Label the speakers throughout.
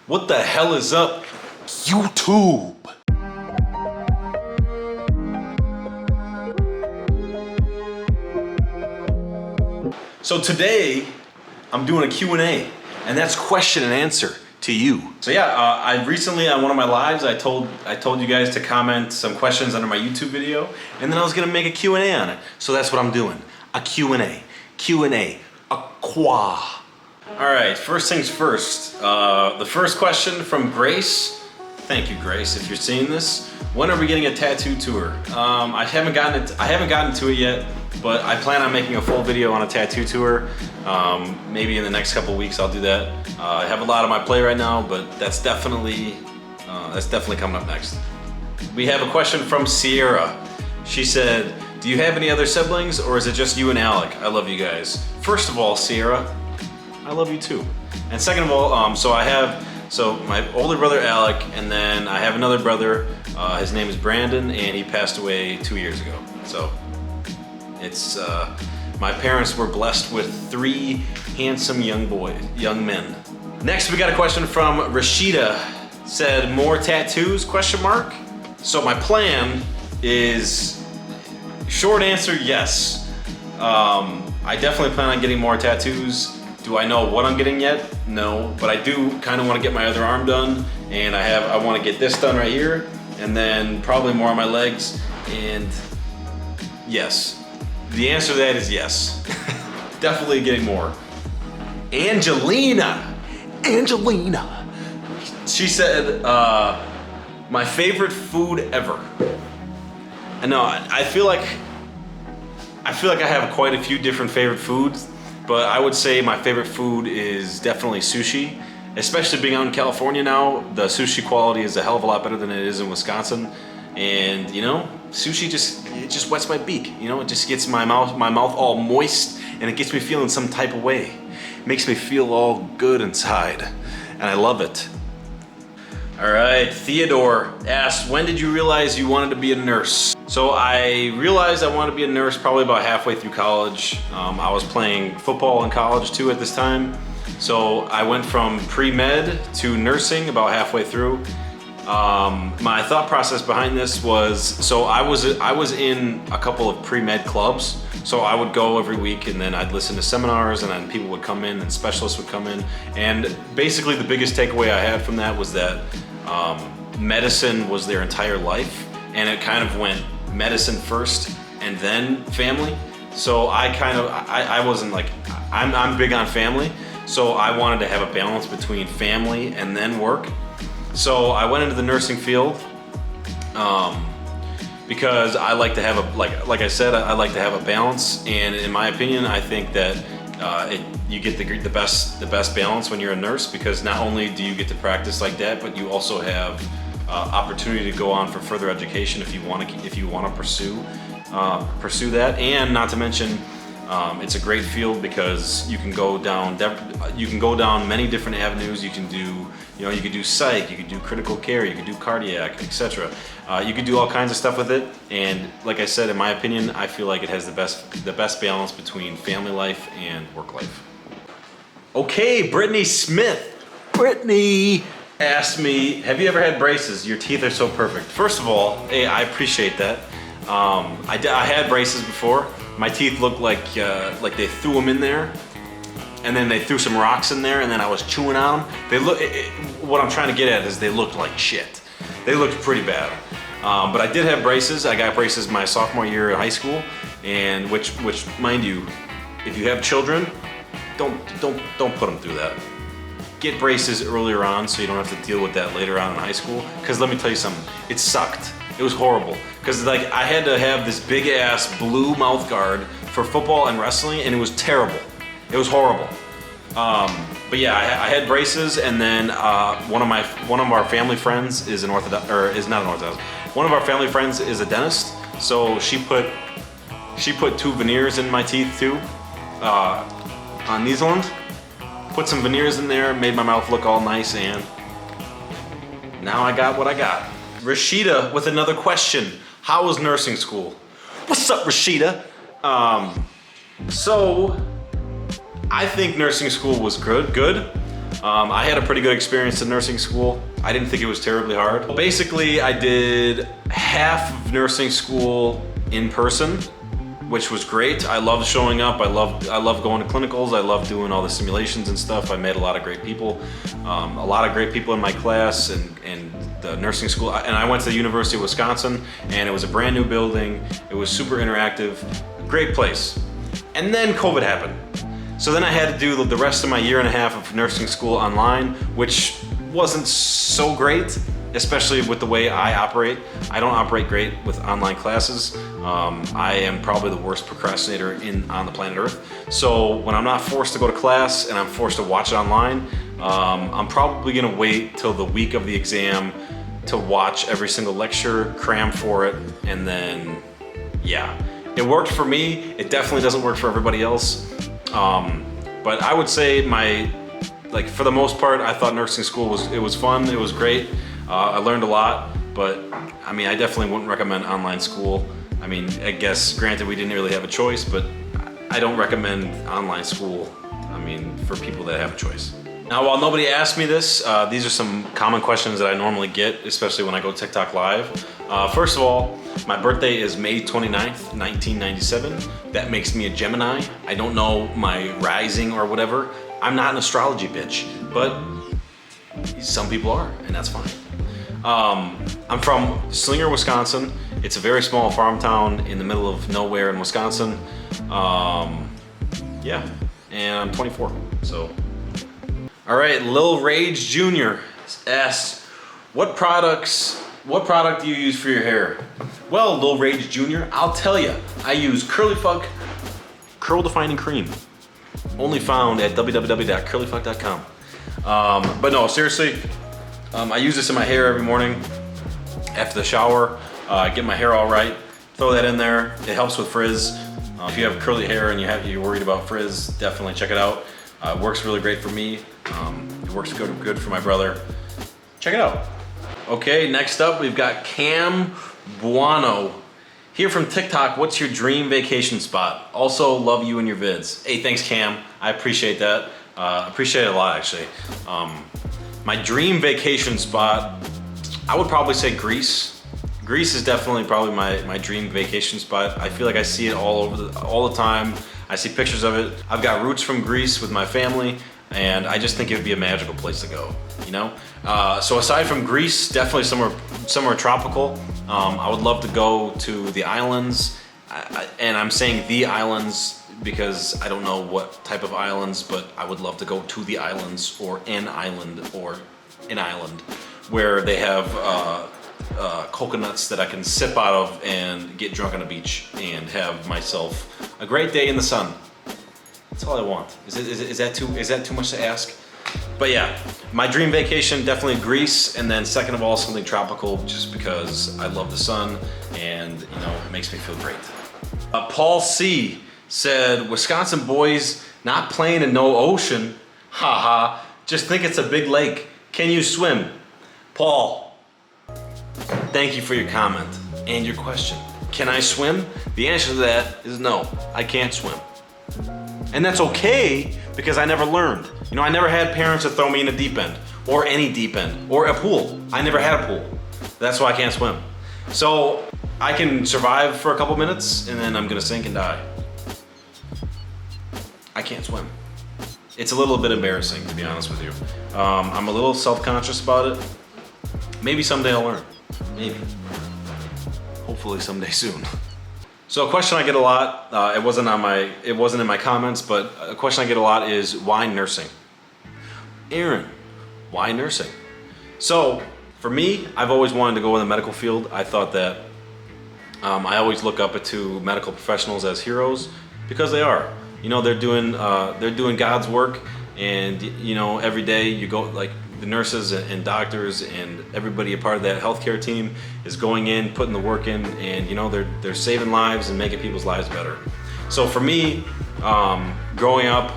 Speaker 1: What the hell is up, YouTube? So today, I'm doing a Q&A, and that's question and answer to you. So yeah, I recently on one of my lives, I told you guys to comment some questions under my YouTube video, and then I was gonna make a Q&A on it. So that's what I'm doing, a Q&A, a qua. All right, first things first. The first question from Grace. Thank you, Grace, if you're seeing this. When are we getting a tattoo tour? I haven't gotten to it yet, but I plan on making a full video on a tattoo tour. Maybe in the next couple weeks I'll do that. I have a lot on my plate right now, but that's definitely coming up next. We have a question from Sierra. She said, "Do you have any other siblings, or is it just you and Alec? I love you guys." First of all, Sierra, I love you too. And second of all, so my older brother Alec, and then I have another brother. His name is Brandon, and he passed away 2 years ago. So it's my parents were blessed with 3 handsome young men. Next, we got a question from Rashida. Said, "More tattoos? Question mark." So my plan is, short answer, yes. I definitely plan on getting more tattoos. Do I know what I'm getting yet? No, but I do kind of want to get my other arm done, and I want to get this done right here, and then probably more on my legs, and yes. The answer to that is yes. Definitely getting more. Angelina. She said, "My favorite food ever." I know, I feel like I have quite a few different favorite foods, but I would say my favorite food is definitely sushi. Especially being out in California now, the sushi quality is a hell of a lot better than it is in Wisconsin. And you know, sushi just wets my beak. You know, it just gets my mouth all moist, and it gets me feeling some type of way. It makes me feel all good inside, and I love it. All right, Theodore asked, "When did you realize you wanted to be a nurse?" So I realized I wanted to be a nurse probably about halfway through college. I was playing football in college too at this time. So I went from pre-med to nursing about halfway through. My thought process behind this was, so I was in a couple of pre-med clubs. So I would go every week, and then I'd listen to seminars, and then people would come in and specialists would come in. And basically the biggest takeaway I had from that was that medicine was their entire life, and it kind of went medicine first and then family. So I wasn't like, I'm big on family. So I wanted to have a balance between family and then work. So I went into the nursing field because I like to have like I said, I like to have a balance. And in my opinion, I think that you get the best balance when you're a nurse, because not only do you get to practice like that, but you also have opportunity to go on for further education if you want to pursue that. And not to mention, it's a great field because you can go down many different avenues. You can do psych, you can do critical care, you can do cardiac, etc. You can do all kinds of stuff with it. And like I said, in my opinion, I feel like it has the best balance between family life and work life. Okay, Brittany Smith. Brittany asked me, "Have you ever had braces? Your teeth are so perfect." First of all, hey, I appreciate that. I had braces before. My teeth looked like they threw them in there, and then they threw some rocks in there, and then I was chewing on them. What I'm trying to get at is they looked like shit. They looked pretty bad. But I did have braces. I got braces my sophomore year in high school, and which mind you, if you have children, don't put them through that. Get braces earlier on so you don't have to deal with that later on in high school. Because let me tell you something, it sucked. It was horrible. Because like I had to have this big ass blue mouth guard for football and wrestling, and it was terrible. It was horrible. But yeah, I had braces, and then one of our family friends is not an orthodontist. One of our family friends is a dentist, so she put 2 veneers in my teeth too, on these ones. Put some veneers in there, made my mouth look all nice, and now I got what I got. Rashida with another question. How was nursing school? What's up, Rashida? So I think nursing school was good. I had a pretty good experience in nursing school. I didn't think it was terribly hard. Basically, I did half of nursing school in person, which was great. I loved showing up. I loved going to clinicals. I loved doing all the simulations and stuff. I met a lot of great people. A lot of great people in my class and the nursing school. And I went to the University of Wisconsin, and it was a brand new building. It was super interactive, great place. And then COVID happened. So then I had to do the rest of my year and a half of nursing school online, which wasn't so great, especially with the way I operate. I don't operate great with online classes. I am probably the worst procrastinator on the planet Earth. So when I'm not forced to go to class and I'm forced to watch it online, I'm probably gonna wait till the week of the exam to watch every single lecture, cram for it, and then, yeah. It worked for me. It definitely doesn't work for everybody else. But I would say for the most part, I thought nursing school was fun. It was great. I learned a lot, but I mean, I definitely wouldn't recommend online school. I mean, I guess granted we didn't really have a choice, but I don't recommend online school. I mean, for people that have a choice. Now, while nobody asked me this, these are some common questions that I normally get, especially when I go TikTok live. First of all, my birthday is May 29th, 1997. That makes me a Gemini. I don't know my rising or whatever. I'm not an astrology bitch, but some people are, and that's fine. I'm from Slinger, Wisconsin. It's a very small farm town in the middle of nowhere in Wisconsin. Yeah, and I'm 24, so. All right, Lil Rage Jr. asked, what product do you use for your hair? Well, Lil Rage Jr., I'll tell you, I use Curlyfuck Curl Defining Cream, only found at www.curlyfuck.com. But no, seriously, I use this in my hair every morning after the shower. Get my hair all right, throw that in there. It helps with frizz. If you have curly hair and you're worried about frizz, definitely check it out. It works really great for me. It works good for my brother. Check it out. Okay, next up we've got Cam Buono. Here from TikTok, what's your dream vacation spot? Also, love you and your vids. Hey, thanks Cam, I appreciate that. Appreciate it a lot actually. My dream vacation spot, I would probably say Greece. Greece is definitely probably my dream vacation spot. I feel like I see it all the time. I see pictures of it. I've got roots from Greece with my family, and I just think it would be a magical place to go, you know? So aside from Greece, definitely somewhere tropical. I would love to go to the islands, and I'm saying the islands because I don't know what type of islands, but I would love to go to the islands or an island where they have coconuts that I can sip out of and get drunk on a beach and have myself a great day in the sun. That's all I want. Is that too much to ask? But yeah, my dream vacation, definitely Greece, and then second of all, something tropical, just because I love the sun and you know, it makes me feel great. Paul C said, Wisconsin boys not playing in no ocean. Haha, just think it's a big lake. Can you swim? Paul, thank you for your comment and your question. Can I swim? The answer to that is no, I can't swim. And that's okay, because I never learned. You know, I never had parents that throw me in a deep end, or any deep end, or a pool. I never had a pool. That's why I can't swim. So I can survive for a couple minutes, and then I'm gonna sink and die. I can't swim. It's a little bit embarrassing, to be honest with you. I'm a little self-conscious about it. Maybe someday I'll learn, maybe. Hopefully someday soon. So a question I get a lot, it wasn't in my comments, but a question I get a lot is, why nursing? Aaron, why nursing? So for me, I've always wanted to go in the medical field. I thought that I always look up to medical professionals as heroes, because they are. You know, they're doing God's work, and you know, every day you go, like the nurses and doctors and everybody a part of that healthcare team is going in, putting the work in, and you know, they're saving lives and making people's lives better. So for me, growing up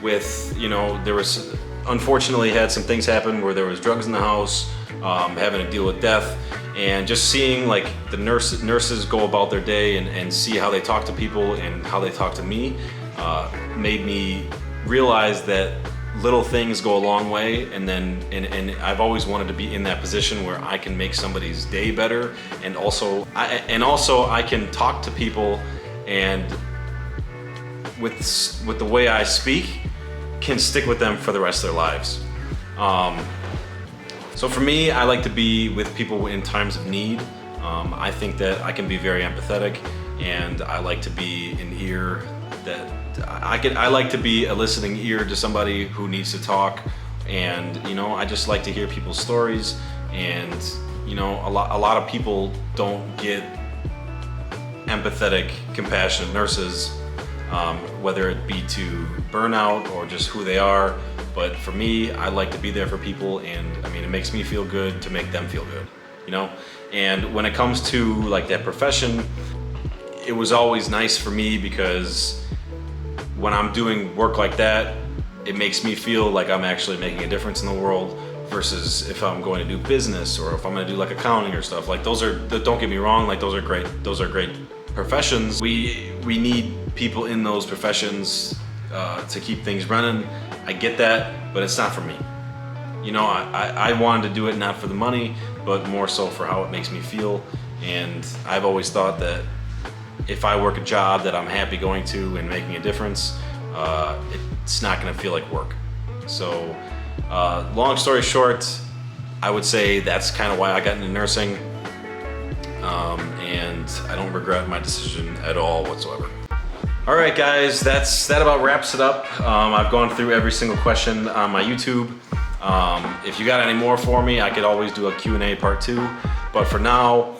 Speaker 1: with, you know, there was, unfortunately had some things happen where there was drugs in the house, having to deal with death, and just seeing like the nurses go about their day and see how they talk to people and how they talk to me, made me realize that little things go a long way, and then and I've always wanted to be in that position where I can make somebody's day better, and also I can talk to people, and with the way I speak, can stick with them for the rest of their lives. So for me, I like to be with people in times of need. I think that I can be very empathetic, and I like to be an ear that I like to be a listening ear to somebody who needs to talk, and you know, I just like to hear people's stories, and you know, a lot of people don't get empathetic, compassionate nurses, whether it be to burnout or just who they are. But for me, I like to be there for people, and I mean, it makes me feel good to make them feel good, you know? And when it comes to like that profession, it was always nice for me because when I'm doing work like that, it makes me feel like I'm actually making a difference in the world, versus if I'm going to do business or if I'm going to do like accounting or stuff. Like those are, don't get me wrong, like those are great professions. We need people in those professions to keep things running. I get that, but it's not for me. You know, I wanted to do it not for the money, but more so for how it makes me feel. And I've always thought that if I work a job that I'm happy going to and making a difference, it's not gonna feel like work. So long story short, I would say that's kind of why I got into nursing. And I don't regret my decision at all whatsoever. All right, guys, that about wraps it up. I've gone through every single question on my YouTube. If you got any more for me, I could always do a Q&A part 2. But for now,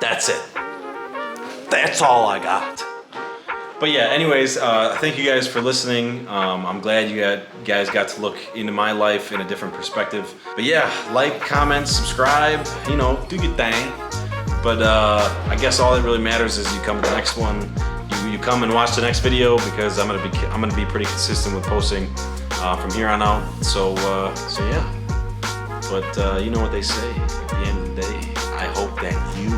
Speaker 1: that's it. That's all I got. But yeah, anyways, thank you guys for listening. I'm glad you guys got to look into my life in a different perspective. But yeah, like, comment, subscribe, you know, do your thing. But I guess all that really matters is you come to the next one. You come and watch the next video, because I'm gonna be pretty consistent with posting from here on out. So yeah. But you know what they say, at the end of the day, I hope that you